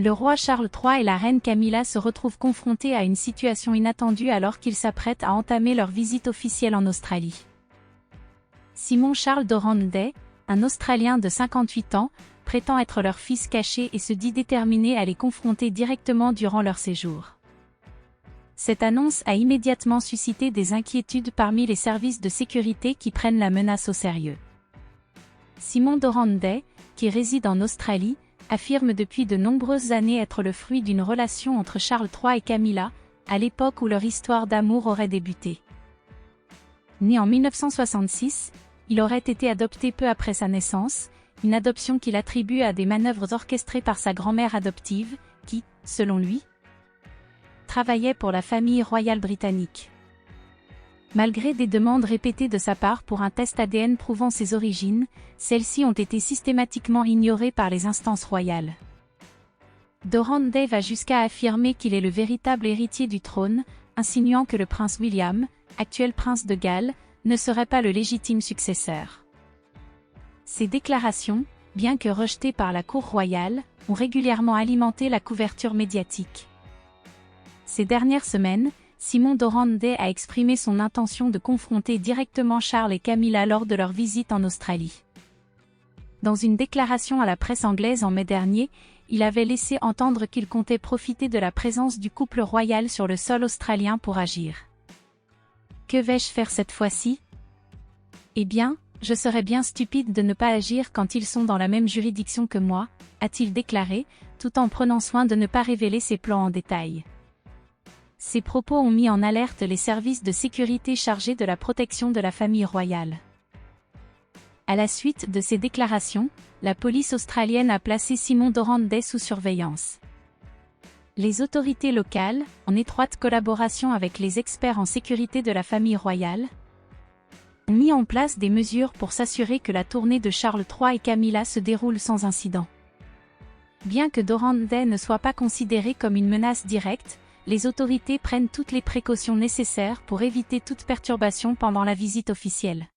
Le roi Charles III et la reine Camilla se retrouvent confrontés à une situation inattendue alors qu'ils s'apprêtent à entamer leur visite officielle en Australie. Simon Charles Dorrand-Day, un Australien de 58 ans, prétend être leur fils caché et se dit déterminé à les confronter directement durant leur séjour. Cette annonce a immédiatement suscité des inquiétudes parmi les services de sécurité qui prennent la menace au sérieux. Simon Dorrand-Day, qui réside en Australie, affirme depuis de nombreuses années être le fruit d'une relation entre Charles III et Camilla, à l'époque où leur histoire d'amour aurait débuté. Né en 1966, il aurait été adopté peu après sa naissance, une adoption qu'il attribue à des manœuvres orchestrées par sa grand-mère adoptive, qui, selon lui, travaillait pour la famille royale britannique. Malgré des demandes répétées de sa part pour un test ADN prouvant ses origines, celles-ci ont été systématiquement ignorées par les instances royales. Dorrand-Day va jusqu'à affirmer qu'il est le véritable héritier du trône, insinuant que le prince William, actuel prince de Galles, ne serait pas le légitime successeur. Ces déclarations, bien que rejetées par la cour royale, ont régulièrement alimenté la couverture médiatique. Ces dernières semaines, Simon Dorrand-Day a exprimé son intention de confronter directement Charles et Camilla lors de leur visite en Australie. Dans une déclaration à la presse anglaise en mai dernier, il avait laissé entendre qu'il comptait profiter de la présence du couple royal sur le sol australien pour agir. « Que vais-je faire cette fois-ci ? Eh bien, je serais bien stupide de ne pas agir quand ils sont dans la même juridiction que moi », a-t-il déclaré, tout en prenant soin de ne pas révéler ses plans en détail. Ces propos ont mis en alerte les services de sécurité chargés de la protection de la famille royale. À la suite de ces déclarations, la police australienne a placé Simon Dorrand-Day sous surveillance. Les autorités locales, en étroite collaboration avec les experts en sécurité de la famille royale, ont mis en place des mesures pour s'assurer que la tournée de Charles III et Camilla se déroule sans incident. Bien que Dorrand-Day ne soit pas considéré comme une menace directe, les autorités prennent toutes les précautions nécessaires pour éviter toute perturbation pendant la visite officielle.